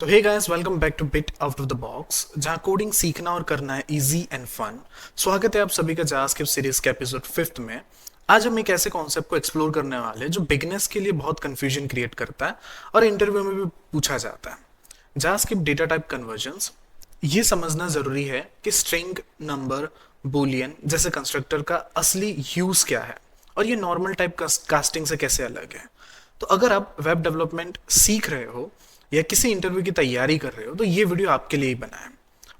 तो hey guys, welcome back to bit out of the box, जहां coding सीखना और करना है इजी एंड फन। स्वागत है आप सभी का जावास्क्रिप्ट सीरीज के एपिसोड 5 में। आज हम एक ऐसे कॉन्सेप्ट को एक्सप्लोर करने वाले हैं जो बिगनर्स के लिए बहुत कंफ्यूजन क्रिएट करता है और इंटरव्यू में भी पूछा जाता है। JavaScript data type convergence. ये समझना जरूरी है कि स्ट्रिंग, नंबर, बूलियन जैसे कंस्ट्रक्टर का असली यूज क्या है और ये नॉर्मल टाइप कास्टिंग से कैसे अलग है। तो अगर आप वेब डेवलपमेंट सीख रहे हो या किसी इंटरव्यू की तैयारी कर रहे हो तो ये वीडियो आपके लिए ही बना है।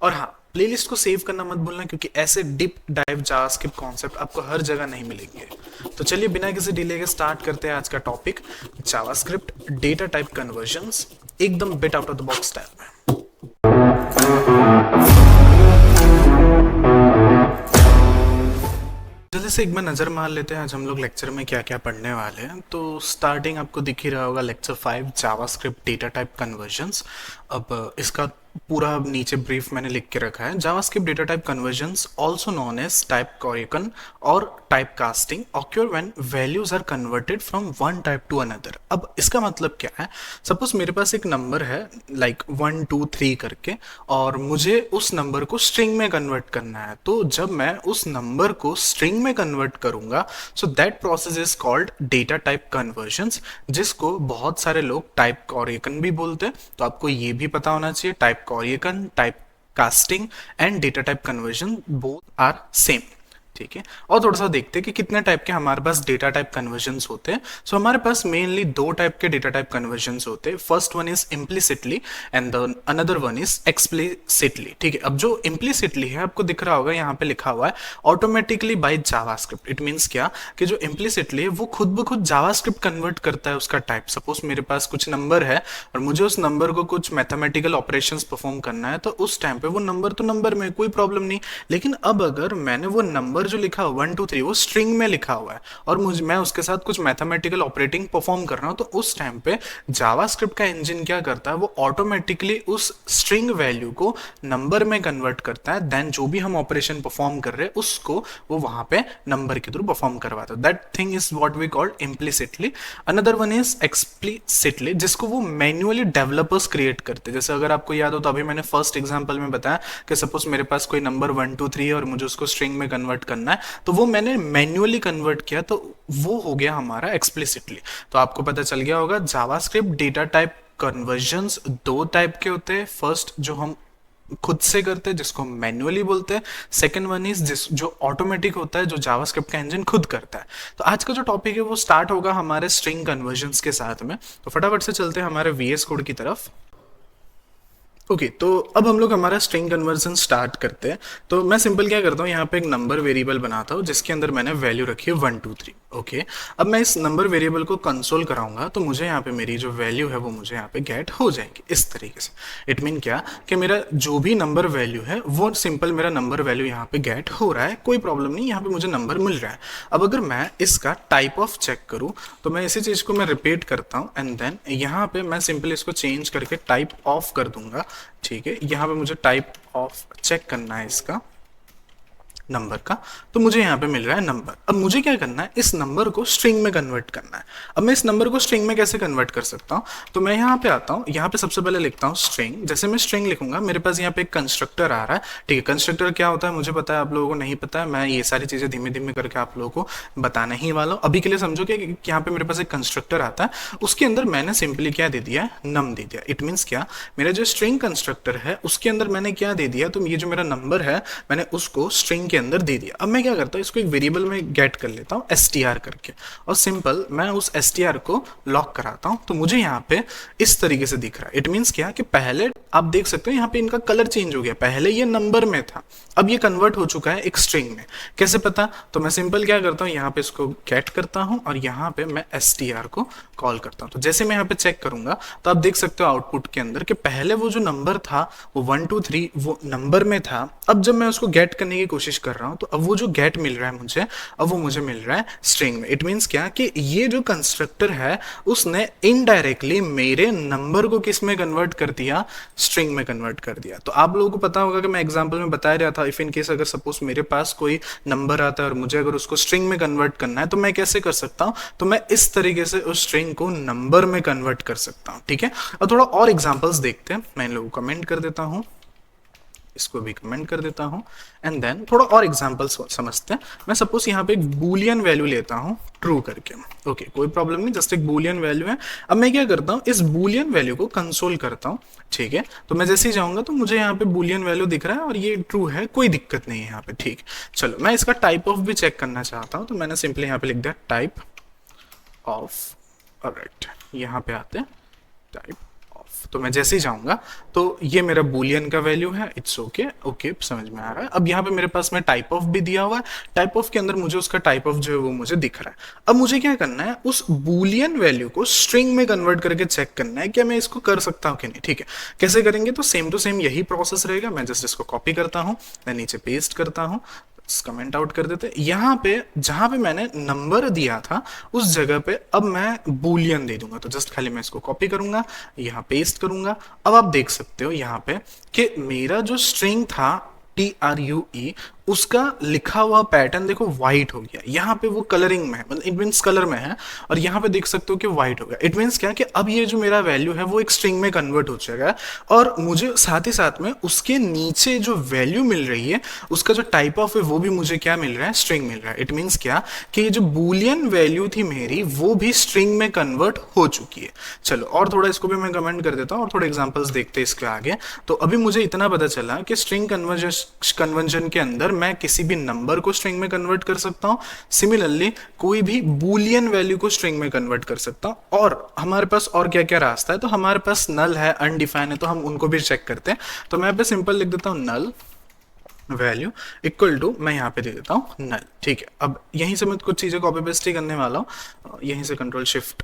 और हाँ, प्लेलिस्ट को सेव करना मत भूलना, क्योंकि ऐसे डीप डाइव जावास्क्रिप्ट कॉन्सेप्ट आपको हर जगह नहीं मिलेंगे। तो चलिए बिना किसी डिले के स्टार्ट करते हैं आज का topic, JavaScript data type conversions, एकदम bit out of the box type में। जल्दी से एक बार नज़र मार लेते हैं आज हम लोग लेक्चर में क्या क्या पढ़ने वाले हैं। तो स्टार्टिंग आपको दिख ही रहा होगा, lecture 5 JavaScript data type convergence. अब इसका पूरा नीचे ब्रीफ मैंने लिख के रखा है। JavaScript data type conversions also known as type correction और type casting occur when values are converted from one type to another. अब इसका मतलब क्या है, सपोज मेरे पास एक नंबर है लाइक 1 2 3 करके, और मुझे उस नंबर को स्ट्रिंग में कन्वर्ट करना है। तो जब मैं उस नंबर को स्ट्रिंग में कन्वर्ट करूंगा, so that process is called data type convergence, जिसको बहुत सारे लोग टाइप कॉरेक्शन भी बोलते हैं। तो आपको ये भी पता होना चाहिए, type correction, type casting and data type conversion both are same. ठीक है, और थोड़ा सा देखते हैं कि कितने टाइप के हमारे पास डेटा टाइप कन्वर्जन्स होते हैं। सो हमारे पास मेनली दो टाइप के डेटा टाइप कन्वर्जन्स होते हैं। First one is implicitly and the another one is explicitly. ठीक है, अब जो इम्प्लिसिटली है आपको दिख रहा होगा, यहाँ पे लिखा हुआ है automatically bye JavaScript. It means क्या कि जो इम्प्लिसिटली है वो खुद ब खुद जावास्क्रिप्ट कन्वर्ट करता है उसका टाइप। सपोज मेरे पास कुछ नंबर है और मुझे उस नंबर को कुछ मैथमेटिकल ऑपरेशंस परफॉर्म करना है, तो उस टाइम पे वो नंबर तो नंबर में कोई प्रॉब्लम नहीं। लेकिन अब अगर मैंने वो नंबर जो लिखा हुआ 1 2 3 वो स्ट्रिंग में लिखा हुआ है और मैं उसके साथ कुछ मैथमेटिकल ऑपरेटिंग परफॉर्म कर रहा हूं, तो उस टाइम पे जावास्क्रिप्ट का इंजन क्या करता है, वो ऑटोमेटिकली उस स्ट्रिंग वैल्यू को नंबर में कन्वर्ट करता है। देन जो भी हम ऑपरेशन परफॉर्म कर रहे हैं उसको वो वहां पे नंबर के थ्रू परफॉर्म करवाता है। That thing is what we called implicitly. Another one is explicitly, जिसको वो मैन्युअली डेवलपर्स क्रिएट करते हैं। जैसे अगर आपको याद हो तो अभी मैंने फर्स्ट एग्जांपल में बताया कि सपोज मेरे पास कोई नंबर 1 2 3 है और मुझे उसको स्ट्रिंग में कन्वर्ट करना है, तो वो मैंने मैन्युअली कन्वर्ट किया, तो वो हो गया हमारा एक्सप्लिसिटली। तो आपको पता चल गया होगा जावास्क्रिप्ट डेटा टाइप कन्वर्जन्स दो टाइप के होते हैं। फर्स्ट जो हम खुद से करते हैं जिसको मैन्युअली बोलते हैं, सेकंड वन इज जो ऑटोमेटिक होता है, जो जावास्क्रिप्ट का इंजन खुद करता है। तो आज का जो टॉपिक है वो स्टार्ट होगा हमारे स्ट्रिंग कन्वर्जन्स के साथ में। तो फटाफट से चलते हैं हमारे वीएस कोड की तरफ। ओके तो अब हम लोग हमारा स्ट्रिंग कन्वर्जन स्टार्ट करते हैं। तो मैं सिंपल क्या करता हूँ, यहाँ पे एक नंबर वेरिएबल बनाता हूँ जिसके अंदर मैंने वैल्यू रखी है 1 2 3। ओके, अब मैं इस नंबर वेरिएबल को कंसोल कराऊंगा तो मुझे यहाँ पे मेरी जो वैल्यू है वो मुझे यहाँ पे गेट हो जाएगी इस तरीके से। इट मीन क्या कि मेरा जो भी नंबर वैल्यू है वो सिंपल मेरा नंबर वैल्यू यहाँ पे गेट हो रहा है, कोई प्रॉब्लम नहीं, यहाँ पे मुझे नंबर मिल रहा है। अब अगर मैं इसका टाइप ऑफ चेक करूँ तो मैं इसी चीज़ को मैं रिपीट करता हूँ एंड देन यहाँ पे मैं सिंपल इसको चेंज करके टाइप ऑफ कर दूंगा। ठीक है, यहाँ पे मुझे टाइप ऑफ चेक करना है इसका नंबर का, तो मुझे यहाँ पे मिल रहा है नंबर। अब मुझे क्या करना है, इस नंबर को स्ट्रिंग में कन्वर्ट करना है। अब मैं इस नंबर को स्ट्रिंग में कैसे कन्वर्ट कर सकता हूँ, तो मैं यहाँ पे आता हूँ, यहाँ पे सबसे पहले लिखता हूँ स्ट्रिंग। जैसे मैं स्ट्रिंग लिखूंगा मेरे पास यहाँ पे एक कंस्ट्रक्टर आ रहा है। ठीक है, कंस्ट्रक्टर क्या होता है मुझे पता है, आप लोगों को नहीं पता है, मैं ये सारी चीजें धीमे धीमे करके आप लोगों को बताना ही वाला हूँ। अभी के लिए समझो कि यहाँ पे मेरे पास एक कंस्ट्रक्टर आता है, उसके अंदर मैंने सिंपली क्या दे दिया है, नम दे दिया। इट मीन्स क्या, मेरा जो स्ट्रिंग कंस्ट्रक्टर है उसके अंदर मैंने क्या दे दिया, तो ये जो मेरा नंबर है मैंने उसको स्ट्रिंग के अंदर दे दिया। अब मैं क्या करता हूँ, इसको एक वेरिएबल में गेट कर लेता हूँ str करके, और सिंपल मैं उस str को लॉक कराता हूँ। तो मुझे यहाँ पे इस तरीके से दिख रहा है। इट मीन्स क्या कि पहले आप देख सकते हो यहाँ पे इनका कलर चेंज हो गया, पहले ये नंबर में था, अब ये कन्वर्ट हो चुका है एक स्ट्रिंग में। कैसे पता, तो मैं सिंपल क्या करता हूँ, यहाँ पे इसको गेट करता हूँ और यहाँ पे मैं str को कॉल करता हूँ। तो जैसे मैं यहाँ पे चेक करूंगा तो आप देख सकते हो आउटपुट के अंदर कि पहले वो जो नंबर था वो 1 2 3 वो नंबर में था। अब जब मैं उसको गेट करने की कोशिश कर रहा हूँ तो अब वो जो गेट मिल रहा है मुझे, अब वो मुझे मिल रहा है स्ट्रिंग में। इट मीन्स क्या कि ये जो कंस्ट्रक्टर है उसने इनडायरेक्टली मेरे नंबर को किस में कन्वर्ट कर दिया, स्ट्रिंग में कन्वर्ट कर दिया। तो आप लोगों को पता होगा कि मैं एग्जांपल में बता रहा था, इफ इन केस अगर सपोज मेरे पास कोई नंबर आता है और मुझे अगर उसको स्ट्रिंग में कन्वर्ट करना है तो मैं कैसे कर सकता हूं, तो मैं इस तरीके से उस स्ट्रिंग को नंबर में कन्वर्ट कर सकता हूं। ठीक है, और थोड़ा और एग्जांपल्स देखते हैं। मैं इन लोगों को कमेंट कर देता हूं, इसको भी कमेंट कर देता हूं, एंड देन थोड़ा और एग्जांपल्स समझते हैं। मैं सपोज यहाँ पे एक बूलियन वैल्यू लेता हूं ट्रू करके। ओके, कोई प्रॉब्लम नहीं, जस्ट एक बूलियन वैल्यू है। अब मैं क्या करता हूं, इस बूलियन वैल्यू को कंसोल करता हूं। ठीक है, तो मैं जैसे ही जाऊंगा तो मुझे यहाँ पे बूलियन वैल्यू दिख रहा है और ये ट्रू है, कोई दिक्कत नहीं है यहाँ पे। ठीक, चलो मैं इसका टाइप ऑफ भी चेक करना चाहता हूँ, तो मैंने सिंपली यहाँ पे लिख दिया टाइप ऑफ। ऑलराइट, यहाँ पे आते हैं टाइप। तो मैं जैसे ही जाऊंगा तो ये मेरा बूलियन का वैल्यू है, इट्स ओके। ओके, समझ में आ रहा है। अब यहाँ पे मेरे पास में टाइप ऑफ भी दिया हुआ है, टाइप ऑफ के अंदर मुझे उसका टाइप ऑफ जो है वो मुझे दिख रहा है। अब मुझे क्या करना है, उस बूलियन वैल्यू को स्ट्रिंग में कन्वर्ट करके चेक करना है क्या मैं इसको कर सकता हूँ कि नहीं। ठीक है, कैसे करेंगे, तो सेम टू सेम यही प्रोसेस रहेगा। मैं जस्ट इसको कॉपी करता हूँ, मैं नीचे पेस्ट करता हूँ, कमेंट आउट कर देते। यहाँ पे जहां पे मैंने नंबर दिया था उस जगह पे अब मैं बूलियन दे दूंगा। तो जस्ट खाली मैं इसको कॉपी करूंगा, यहाँ पेस्ट करूंगा। अब आप देख सकते हो यहाँ पे कि मेरा जो स्ट्रिंग था TRUE, उसका लिखा हुआ पैटर्न देखो व्हाइट हो गया। यहाँ पे वो कलरिंग में है, मतलब इट मीन्स कलर में है, और यहाँ पे देख सकते हो कि व्हाइट हो गया। इट मीन्स क्या कि अब ये जो मेरा वैल्यू है वो एक स्ट्रिंग में कन्वर्ट हो जाएगा, और मुझे साथ ही साथ में उसके नीचे जो वैल्यू मिल रही है उसका जो टाइप ऑफ है वो भी मुझे क्या मिल रहा है, स्ट्रिंग मिल रहा है। इट मीन्स क्या कि ये जो बूलियन वैल्यू थी मेरी वो भी स्ट्रिंग में कन्वर्ट हो चुकी है। चलो और थोड़ा इसको भी मैं कमेंट कर देता हूँ और थोड़े एग्जाम्पल्स देखते हैं इसके आगे। तो अभी मुझे इतना पता चला कि स्ट्रिंग कन्वर्जन के अंदर मैं किसी भी नंबर को स्ट्रिंग में कन्वर्ट कर सकता हूं, सिमिलरली कोई भी बूलियन वैल्यू को स्ट्रिंग में कन्वर्ट कर सकता हूं। और हमारे पास और क्या क्या रास्ता है, तो हमारे पास नल है, अनडिफाइन है, तो हम उनको भी चेक करते हैं। तो मैं पे सिंपल लिख देता हूं नल वैल्यू इक्वल टू, मैं यहाँ पे दे देता हूँ नल। ठीक है, अब यहीं से मैं कुछ चीजें कॉपी पेस्ट ही करने वाला हूँ, यहीं से control shift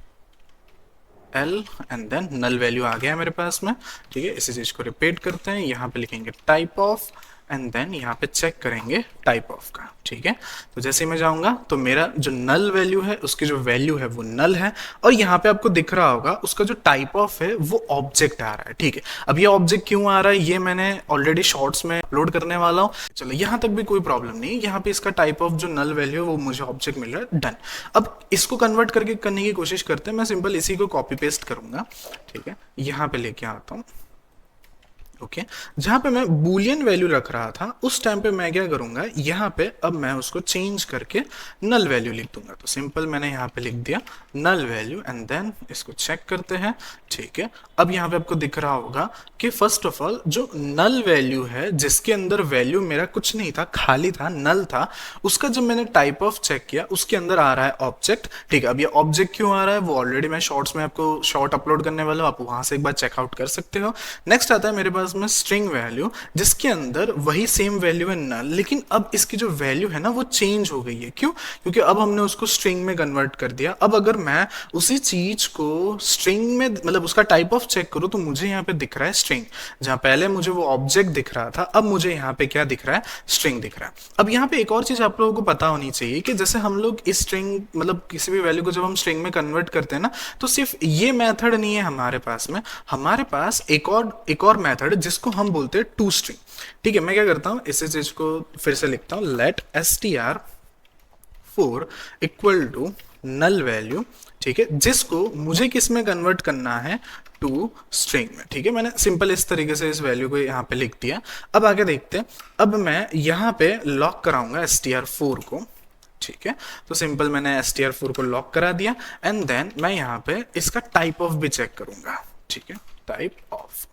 L and then null value आ गया मेरे पास में। ठीक है, इसी चीज को रिपीट करते हैं, यहाँ पे लिखेंगे टाइप ऑफ एंड देन यहाँ पे चेक करेंगे टाइप ऑफ का। ठीक है, तो जैसे मैं जाऊंगा तो मेरा जो नल वैल्यू है उसकी जो वैल्यू है वो नल है, और यहाँ पे आपको दिख रहा होगा उसका जो टाइप ऑफ है वो ऑब्जेक्ट आ रहा है। ठीक है, अब ये ऑब्जेक्ट क्यों आ रहा है ये मैंने ऑलरेडी शॉर्ट्स में अपलोड करने वाला हूँ। चलो यहाँ तक भी कोई प्रॉब्लम नहीं, यहाँ पे इसका टाइप ऑफ जो नल वैल्यू है वो मुझे ऑब्जेक्ट मिल रहा है, डन। अब इसको कन्वर्ट करके करने की कोशिश करते हैं। मैं सिंपल इसी को कॉपी पेस्ट करूंगा। ठीक है, यहाँ पे लेके आता हूँ। ओके, जहां पे मैं बूलियन वैल्यू रख रहा था उस टाइम पे मैं क्या करूंगा, यहाँ पे अब मैं उसको चेंज करके नल वैल्यू लिख दूंगा। तो सिंपल मैंने यहाँ पे लिख दिया नल वैल्यू एंड देन इसको चेक करते हैं। ठीक है, अब यहाँ पे आपको दिख रहा होगा कि फर्स्ट ऑफ ऑल जो नल वैल्यू है जिसके अंदर वैल्यू मेरा कुछ नहीं था, खाली था, नल था, उसका जब मैंने टाइप ऑफ चेक किया उसके अंदर आ रहा है ऑब्जेक्ट। ठीक है, अब ये ऑब्जेक्ट क्यों आ रहा है वो ऑलरेडी मैं शॉर्ट्स में आपको शॉर्ट अपलोड करने वाला हूँ, आप वहां से एक बार चेकआउट कर सकते हो। नेक्स्ट आता है मेरे पास में स्ट्रिंग वैल्यू, जिसके अंदर वही सेम वैल्यू है नल, लेकिन अब इसकी जो वैल्यू है ना वो चेंज हो गई है। क्यों? क्योंकि अब हमने उसको स्ट्रिंग में कन्वर्ट कर दिया। अब अगर मैं उसी चीज को स्ट्रिंग में मतलब उसका टाइप ऑफ चेक करूं तो मुझे यहाँ पे दिख रहा है स्ट्रिंग, जहां पहले मुझे वो ऑब्जेक्ट दिख रहा था अब मुझे यहाँ पे क्या दिख रहा है, स्ट्रिंग दिख रहा है। अब यहाँ पे एक और चीज आप लोगों को पता होनी चाहिए कि जैसे हम लोग इस स्ट्रिंग मतलब किसी भी वैल्यू को जब हम स्ट्रिंग में कन्वर्ट करते हैं ना, तो सिर्फ ये मेथड नहीं है हमारे पास में, हमारे पास एक और मेथड जिसको हम बोलते हैं टू स्ट्रिंग। ठीक है, मैं क्या करता हूं इसी चीज को फिर से लिखता हूं, let str4 equal to null value. ठीक है, जिसको मुझे किस में कन्वर्ट करना है, टू स्ट्रिंग में। ठीक है, मैंने सिंपल इस तरीके से इस वैल्यू को यहाँ पे लिख दिया। अब आगे देखते हैं, अब मैं यहाँ पे लॉक कराऊंगा str4 को। ठीक है, तो सिंपल मैंने str4 को लॉक करा दिया एंड देन मैं यहाँ पे इसका टाइप ऑफ भी चेक करूंगा। ठीक है, टाइप ऑफ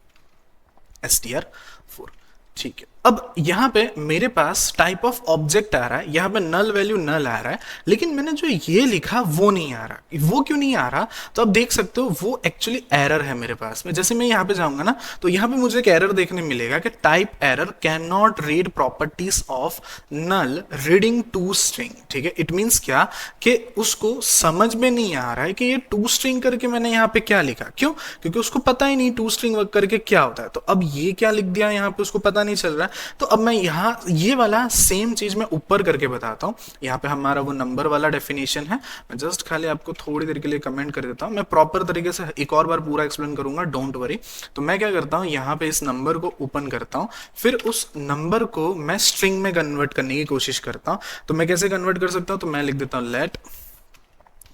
str4। ठीक है, अब यहाँ पे मेरे पास टाइप ऑफ ऑब्जेक्ट आ रहा है, यहाँ पे नल वैल्यू नल आ रहा है, लेकिन मैंने जो ये लिखा वो नहीं आ रहा। वो क्यों नहीं आ रहा, तो आप देख सकते हो वो एक्चुअली एरर है मेरे पास में। जैसे मैं यहाँ पे जाऊंगा ना तो यहाँ पे मुझे एक एरर देखने मिलेगा कि type error can not read properties of null reading to string. ठीक है, इट मीन्स क्या कि उसको समझ में नहीं आ रहा है कि ये टू स्ट्रिंग करके मैंने यहाँ पे क्या लिखा। क्यों? क्योंकि उसको पता ही नहीं टू स्ट्रिंग वर्क करके क्या होता है। तो अब ये क्या लिख दिया यहाँ पे उसको पता नहीं चल रहा है, तो अब मैं यहाँ ये वाला सेम चीज मैं ऊपर करके बताता हूँ। यहाँ पे हमारा वो नंबर वाला डेफिनेशन है, मैं जस्ट खाली आपको थोड़ी देर के लिए कमेंट कर देता हूँ, मैं प्रॉपर तरीके से एक और बार पूरा एक्सप्लेन करूंगा, डोंट वरी। तो मैं क्या करता हूँ, यहाँ पे इस नंबर को ओपन करता हूँ, फिर उस नंबर को मैं स्ट्रिंग में कन्वर्ट करने की कोशिश करता हूँ। तो मैं कैसे कन्वर्ट कर सकता हूँ, तो मैं लिख देता हूँ let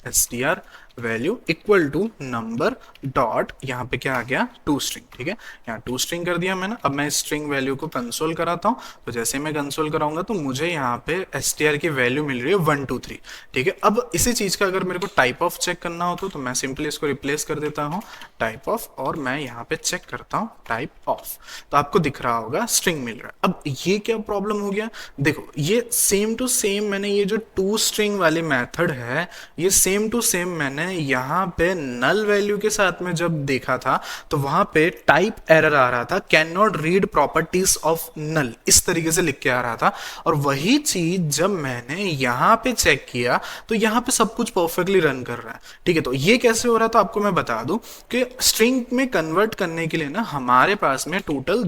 str value equal to number dot, यहाँ पे क्या आ गया, टू स्ट्रिंग। ठीक है, यहाँ टू स्ट्रिंग कर दिया मैंने। अब मैं स्ट्रिंग वैल्यू को कंसोल कराता हूँ, तो जैसे मैं कंसोल कराऊंगा तो मुझे यहाँ पे str की वैल्यू मिल रही है 1 2 3। ठीक है, अब इसी चीज का अगर मेरे को टाइप ऑफ चेक करना हो तो मैं सिंपली इसको रिप्लेस कर देता हूँ टाइप ऑफ, और मैं यहाँ पे चेक करता हूँ टाइप ऑफ, तो आपको दिख रहा होगा स्ट्रिंग मिल रहा है। अब ये क्या प्रॉब्लम हो गया, देखो ये सेम टू सेम मैंने ये जो टू स्ट्रिंग वाली मेथड है, ये सेम टू सेम मैंने यहाँ पे नल वैल्यू के साथ में जब देखा था तो वहां पे टाइप एरर आ रहा था, can not read properties of null, इस तरीके से लिख के आ रहा था। और वही चीज जब मैंने यहाँ पे चेक किया तो यहाँ पे सब कुछ परफेक्टली रन कर रहा है। ठीक है, तो ये कैसे हो रहा था आपको मैं बता दूं कि स्ट्रिंग में कन्वर्ट करने के लिए ना हमारे पास में टोटल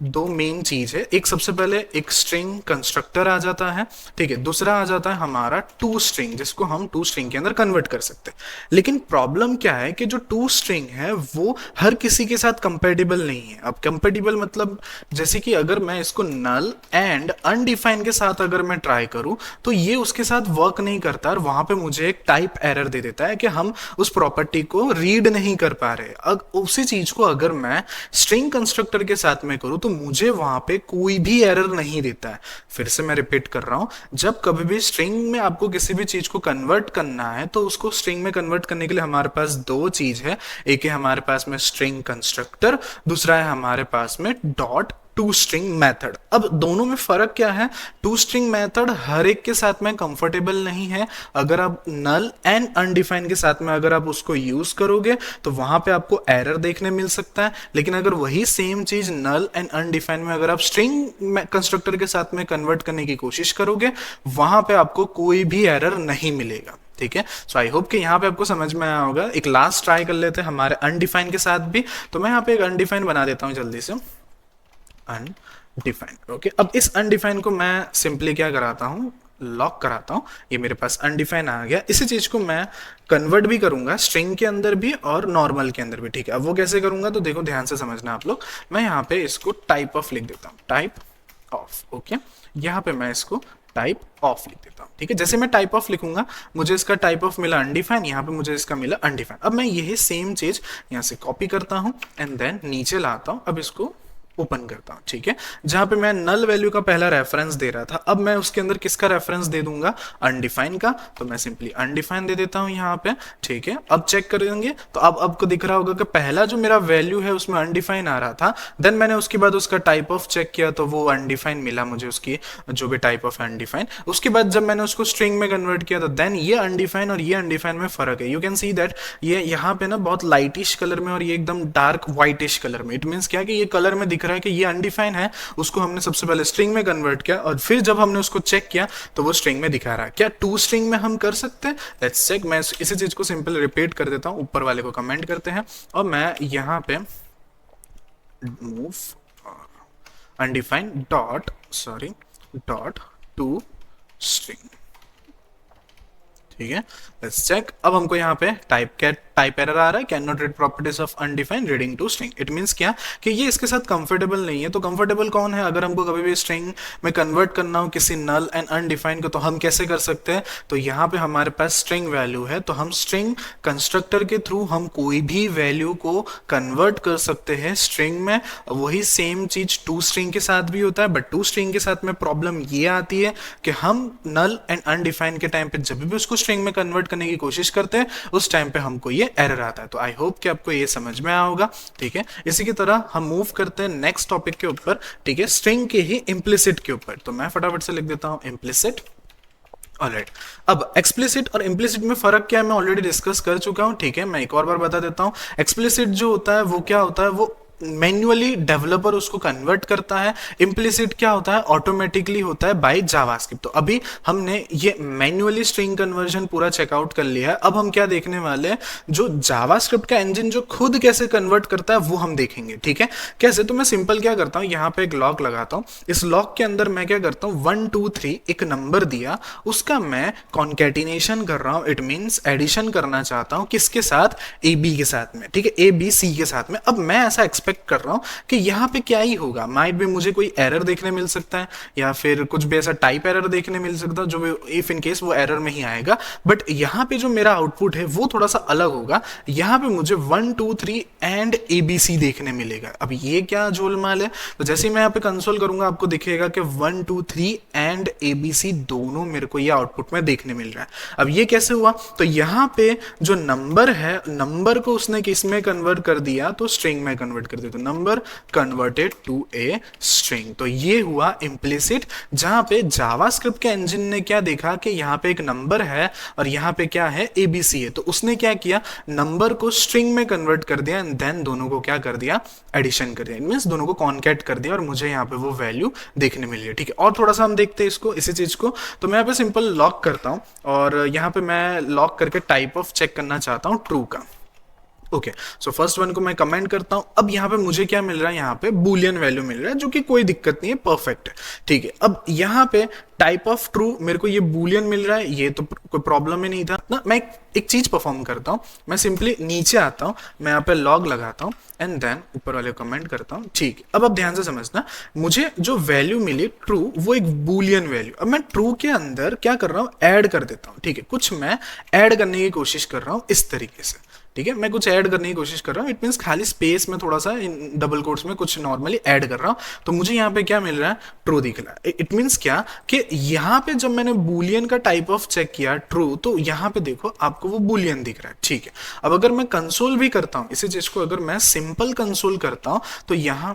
दो मेन चीज है। एक सबसे पहले एक स्ट्रिंग कंस्ट्रक्टर आ जाता है, ठीक है, दूसरा आ जाता है हमारा टू स्ट्रिंग, जिसको हम टू स्ट्रिंग के अंदर कन्वर्ट कर सकते हैं। लेकिन प्रॉब्लम क्या है कि जो टू स्ट्रिंग है वो हर किसी के साथ कंपेटिबल नहीं है। अब कंपेटिबल मतलब जैसे कि अगर मैं इसको नल एंड अनडिफाइन के साथ अगर मैं ट्राई करूं तो ये उसके साथ वर्क नहीं करता, और वहां पे मुझे एक टाइप एरर दे देता है कि हम उस प्रॉपर्टी को रीड नहीं कर पा रहे। उसी चीज को अगर मैं स्ट्रिंग कंस्ट्रक्टर के साथ में करूं तो मुझे वहां पे कोई भी एरर नहीं देता है। फिर से मैं रिपीट कर रहा हूं, जब कभी भी स्ट्रिंग में आपको किसी भी चीज को कन्वर्ट करना है तो उसको स्ट्रिंग में कन्वर्ट करने के लिए हमारे पास दो चीज है, एक है हमारे पास में स्ट्रिंग कंस्ट्रक्टर, दूसरा है हमारे पास में डॉट टू स्ट्रिंग मेथड। अब दोनों में फर्क क्या है, टू स्ट्रिंग मेथड हर एक के साथ में कंफर्टेबल नहीं है। अगर आप नल एंड अनडिफाइन के साथ में अगर आप उसको यूज करोगे तो वहां पे आपको एरर देखने मिल सकता है। लेकिन अगर वही सेम चीज नल एंड अनडिफाइन में अगर आप स्ट्रिंग कंस्ट्रक्टर के साथ में कन्वर्ट करने की कोशिश करोगे वहां पे आपको कोई भी एरर नहीं मिलेगा। ठीक है, सो आई होप कि यहाँ पे आपको समझ में आया होगा। एक लास्ट ट्राई कर लेते हैं हमारे अनडिफाइन के साथ भी, तो मैं यहाँ पे एक अनडिफाइन बना देता हूँ जल्दी से, अनडिफाइंड। ओके, अब इस अनडिफाइंड को मैं सिंपली क्या कराता हूँ, लॉक कराता हूँ। ये मेरे पास अनडिफाइंड आ गया। इसी चीज को मैं कन्वर्ट भी करूंगा स्ट्रिंग के अंदर भी और नॉर्मल के अंदर भी। ठीक है, अब वो कैसे करूंगा तो देखो ध्यान से समझना आप लोग। मैं यहाँ पे इसको टाइप ऑफ लिख देता हूँ, टाइप ऑफ। ओके, यहाँ पे मैं इसको टाइप ऑफ लिख देता हूँ। ठीक है, जैसे मैं टाइप ऑफ लिखूंगा मुझे इसका टाइप ऑफ मिला अनडिफाइन, यहाँ पे मुझे इसका मिला अनडिफाइन। अब मैं यही सेम चीज यहाँ से कॉपी करता हूँ एंड देन नीचे लाता हूँ, अब इसको ओपन करता हूं। ठीक है, जहां पे मैं नल वैल्यू का पहला रेफरेंस दे रहा था, अब मैं उसके अंदर किसका रेफरेंस दे दूंगा, अनडिफाइन का। तो मैं सिंपली अनडिफाइन दे देता हूं यहाँ पे। ठीक है, अब चेक करेंगे तो अब आपको दिख रहा होगा कि पहला जो मेरा वैल्यू है उसमें अनडिफाइन आ रहा था, देन मैंने उसके बाद उसका टाइप ऑफ चेक किया तो वो अनडिफाइन मिला मुझे, उसकी जो भी टाइप ऑफ अनडिफाइन। उसके बाद जब मैंने उसको स्ट्रिंग में कन्वर्ट किया तो देन ये अनडिफाइन और ये अनडिफाइन में फर्क है। यू कैन सी दैट ये यहाँ पे ना बहुत लाइटिश कलर में और ये एकदम डार्क व्हाइटिश कलर में। इट मीन्स क्या कि ये कलर में दिख रहा है कि ये अनडिफाइन है, उसको हमने सबसे पहले स्ट्रिंग में कन्वर्ट किया और फिर जब हमने उसको चेक किया तो वो स्ट्रिंग में दिखा रहा है। क्या टू स्ट्रिंग में हम कर सकते हैं? Let's check. मैं इसी चीज को सिंपल रिपीट कर देता हूं, ऊपर वाले को कमेंट करते हैं और मैं यहां पे move undefine dot to string. ठीक है, लेट्स चेक। अब हमको यहाँ पे टाइप एरर आ रहा है, can not read properties of undefined reading to string. It means क्या कि ये इसके साथ कंफर्टेबल नहीं है। तो कंफर्टेबल कौन है? अगर हमको कभी भी स्ट्रिंग में कन्वर्ट करना हो किसी नल एंड अनडिफाइंड को, तो हम कैसे कर सकते हैं? तो यहाँ पे हमारे पास स्ट्रिंग वैल्यू है, तो हम स्ट्रिंग कंस्ट्रक्टर के थ्रू हम कोई भी वैल्यू को कन्वर्ट कर सकते हैं स्ट्रिंग में। वही सेम चीज टू स्ट्रिंग के साथ भी होता है, बट टू स्ट्रिंग के साथ में प्रॉब्लम ये आती है कि हम नल एंड अनडिफाइंड के टाइम पे जब भी उसको स्ट्रिंग में कन्वर्ट करने की कोशिश करते हैं उस टाइम पे हमको ये एरर आता है। तो आई होप कि आपको ये समझ में आया होगा। ठीक है, इसी की तरह हम मूव करते हैं नेक्स्ट टॉपिक के ऊपर। ठीक है, स्ट्रिंग के ही इम्प्लिसिट के ऊपर। तो मैं फटाफट से लिख देता हूं इम्प्लिसिट। ऑलराइट, अब एक्सप्लिसिट और इम्प्लिसिट में फर्क क्या है मैं ऑलरेडी डिस्कस कर चुका हूं। ठीक है, मैं एक और बार बता देता हूं। एक्सप्लिसिट जो होता है वो क्या होता है, वो मैन्युअली डेवलपर उसको कन्वर्ट करता है। इम्प्लिसिट क्या होता है, ऑटोमेटिकली होता है बाय जावास्क्रिप्ट। तो अभी हमने ये मैन्युअली स्ट्रिंग कन्वर्जन पूरा चेकआउट कर लिया है। अब हम क्या देखने वाले हैं, जो जावास्क्रिप्ट का इंजन जो खुद कैसे कन्वर्ट करता है वो हम देखेंगे। ठीक है, कैसे? तो मैं सिंपल क्या करता हूं, यहां पे एक लॉक लगाता हूं। इस लॉक के अंदर मैं क्या करता हूं, 1 2 3 एक नंबर दिया, उसका मैं कॉन्केटिनेशन कर रहा हूं। इट मींस एडिशन करना चाहता हूं, किसके साथ, ए बी के साथ में। ठीक है, ए बी सी के साथ में। अब मैं ऐसा एक्सपेक्ट कर रहा हूं कि यहां पे क्या ही होगा, माइट भी मुझे कोई एरर देखने मिल सकता है, या फिर कुछ भी ऐसा टाइप एरर देखने मिल सकता है, जो इफ इन केस वो एरर में ही आएगा। बट यहां पे जो मेरा आउटपुट है वो थोड़ा सा अलग होगा। यहां पे मुझे 1 2 3 एंड ए बी सी देखने मिलेगा। अब ये क्या जोलमाल है? तो जैसे ही मैं यहाँ पे कंसोल करूंगा, आपको दिखेगा कि 1 2 3 एंड ए बी सी दोनों मेरे को ये आउटपुट में देखने मिल रहा है। अब ये कैसे हुआ? तो यहाँ पे जो नंबर है, नंबर को उसने किस में कन्वर्ट कर दिया, तो स्ट्रिंग में कन्वर्ट कर दिया। तो number converted to a string. तो ये हुआ इम्प्लिसिट, जहां पे जावास्क्रिप्ट के इंजन ने क्या देखा कि यहाँ पे एक नंबर है और यहाँ पे क्या है, एबीसी है। तो उसने क्या किया, नंबर को स्ट्रिंग में कन्वर्ट कर दिया एंड देन दोनों को क्या कर दिया, एडिशन कर दिया। मींस दोनों को कॉन्कैट कर दिया और मुझे यहाँ पे वो वैल्यू देखने मिल रही है। ठीक है, और थोड़ा सा हम देखते हैं इसको, इसी चीज को। तो मैं यहाँ पे सिंपल लॉक करता हूँ और यहाँ पे मैं लॉक करके टाइप ऑफ चेक करना चाहता हूँ ट्रू का। ओके, सो फर्स्ट वन को मैं कमेंट करता हूं। अब यहां पे मुझे क्या मिल रहा है, यहां पे बूलियन वैल्यू मिल रहा है, जो कि कोई दिक्कत नहीं है, परफेक्ट है। ठीक है, अब यहां पे टाइप ऑफ ट्रू मेरे को ये बूलियन मिल रहा है, ये तो कोई प्रॉब्लम ही नहीं था ना। मैं एक चीज परफॉर्म करता हूं, मैं सिंपली नीचे आता हूं, मैं यहाँ पे लॉग लगाता हूं एंड देन ऊपर वाले कमेंट करता हूं। ठीक है, अब ध्यान से समझना, मुझे जो वैल्यू मिली ट्रू, वो एक बूलियन वैल्यू। अब मैं ट्रू के अंदर क्या कर रहा हूं, ऐड कर देता हूं। ठीक है, कुछ मैं ऐड करने की कोशिश कर रहा हूं इस तरीके से। ठीक है, मैं कुछ ऐड करने की कोशिश कर रहा हूँ। इट मींस खाली स्पेस में थोड़ा सा डबल कोट्स में कुछ नॉर्मली ऐड कर रहा हूँ। तो मुझे यहाँ पे क्या मिल रहा है, ट्रू दिख रहा है। इट मींस क्या कि यहाँ पे जब मैंने बूलियन का टाइप ऑफ चेक किया ट्रू, तो यहाँ पे देखो आपको वो बूलियन दिख रहा है। ठीक है, अब अगर मैं कंसोल भी करता हूँ इसी चीज को, अगर मैं सिंपल कंसोल करता हूँ तो यहाँ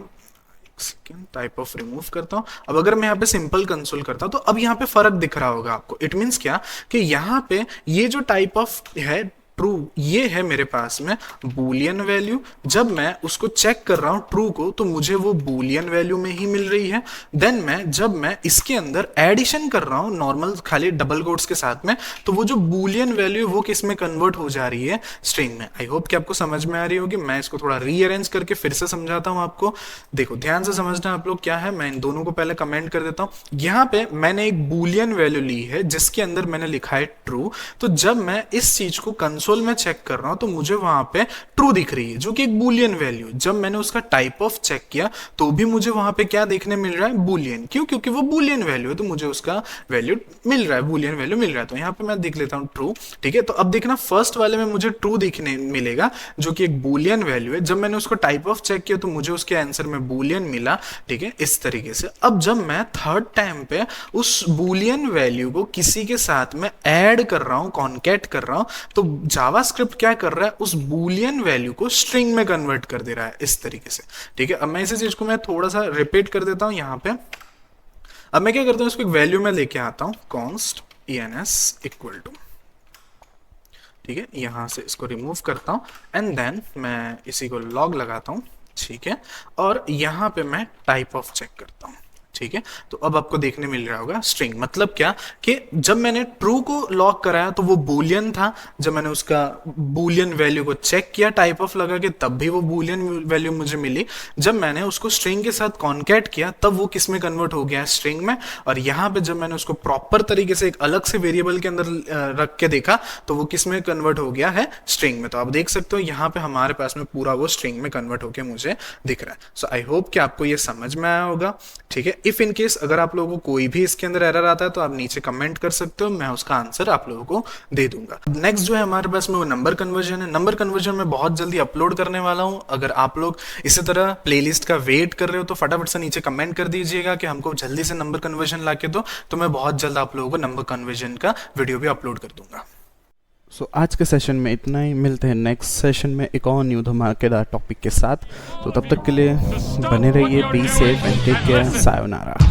टाइप ऑफ रिमूव करता हूं। अब अगर मैं यहाँ पे सिंपल कंसोल करता हूं तो अब यहाँ पे फर्क दिख रहा होगा आपको। इट मींस क्या कि यहाँ पे ये जो टाइप ऑफ है ट्रू, ये है मेरे पास में बूलियन वैल्यू। जब मैं उसको चेक कर रहा हूं ट्रू को, तो मुझे वो बूलियन वैल्यू में ही मिल रही है। देन जब मैं इसके अंदर एडिशन कर रहा हूं नॉर्मल खाली डबल कोट्स के साथ में, तो वो जो बूलियन वैल्यू वो किस में कन्वर्ट हो जा रही है, स्ट्रिंग में। आई होप कि आपको समझ में आ रही होगी। मैं इसको थोड़ा रीअरेंज करके फिर से समझाता हूं आपको। देखो ध्यान से समझना आप लोग, क्या है, मैं इन दोनों को पहले कमेंट कर देता हूं। यहां पे मैंने एक बूलियन वैल्यू ली है जिसके अंदर मैंने लिखा है ट्रू। तो जब मैं इस चीज को कंसोल में चेक कर रहा हूं तो मुझे वहां पे ट्रू दिख रही है, जो कि एक बूलियन वैल्यू। जब मैंने उसका टाइप ऑफ चेक किया तो भी मुझे वहां पे क्या देखने मिल रहा है, बूलियन। क्यों? क्योंकि वो बूलियन वैल्यू है, तो मुझे उसका वैल्यू मिल रहा है, बूलियन वैल्यू मिल रहा है। तो यहाँ पे मैं देख लेता हूँ ट्रू। ठीक है, तो अब देखना फर्स्ट वाले में मुझे ट्रू दिखने मिलेगा, जो कि एक बूलियन वैल्यू है। जब मैंने उसको टाइप ऑफ चेक किया तो मुझे उसके आंसर में बूलियन मिला। ठीक है, इस तरीके से। अब जब मैं थर्ड टाइम पे उस बूलियन वैल्यू को किसी के साथ में ऐड कर रहा हूं, कॉन्कैट कर रहा हूं, तो जावास्क्रिप्ट क्या कर रहा है, उस बूलियन वैल्यू को स्ट्रिंग में कन्वर्ट कर दे रहा है इस तरीके से। ठीक है, अब मैं इसी चीज को मैं थोड़ा सा रिपीट कर देता हूं यहां पे। अब मैं क्या करता हूं, इसको एक वैल्यू में लेके आता हूं, कॉन्स्ट ens इक्वल टू। ठीक है, यहां से इसको रिमूव करता हूं एंड देन मैं इसी को लॉग लगाता हूं। ठीक है, और यहां पे मैं टाइप ऑफ चेक करता हूं। ठीक है, तो अब आपको देखने मिल रहा होगा स्ट्रिंग। मतलब क्या कि जब मैंने ट्रू को लॉक कराया तो वो बूलियन था। जब मैंने उसका बूलियन वैल्यू को चेक किया टाइप ऑफ लगा के, तब भी वो बूलियन वैल्यू मुझे मिली। जब मैंने उसको स्ट्रिंग के साथ कॉन्कैट किया तब वो किस में कन्वर्ट हो गया, स्ट्रिंग में। और यहाँ पे जब मैंने उसको प्रॉपर तरीके से एक अलग से वेरिएबल के अंदर रख के देखा तो वो किस में कन्वर्ट हो गया है, स्ट्रिंग में। तो आप देख सकते हो यहाँ पे हमारे पास में पूरा वो स्ट्रिंग में कन्वर्ट होकर मुझे दिख रहा है। सो आई होप कि आपको ये समझ में आया होगा। ठीक है, इफ इन केस अगर आप लोगों को कोई भी इसके अंदर एरर आता है तो आप नीचे कमेंट कर सकते हो, मैं उसका आंसर आप लोगों को दे दूंगा। नेक्स्ट जो है हमारे पास में वो नंबर कन्वर्जन है। नंबर कन्वर्जन में बहुत जल्दी अपलोड करने वाला हूं। अगर आप लोग इसी तरह प्लेलिस्ट का वेट कर रहे हो तो फटाफट से नीचे कमेंट कर दीजिएगा कि हमको जल्दी से नंबर कन्वर्जन ला के दो, तो मैं बहुत जल्द आप लोगों को नंबर कन्वर्जन का वीडियो भी अपलोड कर दूंगा। आज के सेशन में इतना ही। मिलते हैं नेक्स्ट सेशन में एक और न्यू धमाकेदार टॉपिक के साथ। तो तब तक के लिए बने रहिए, be safe and take care, sayonara.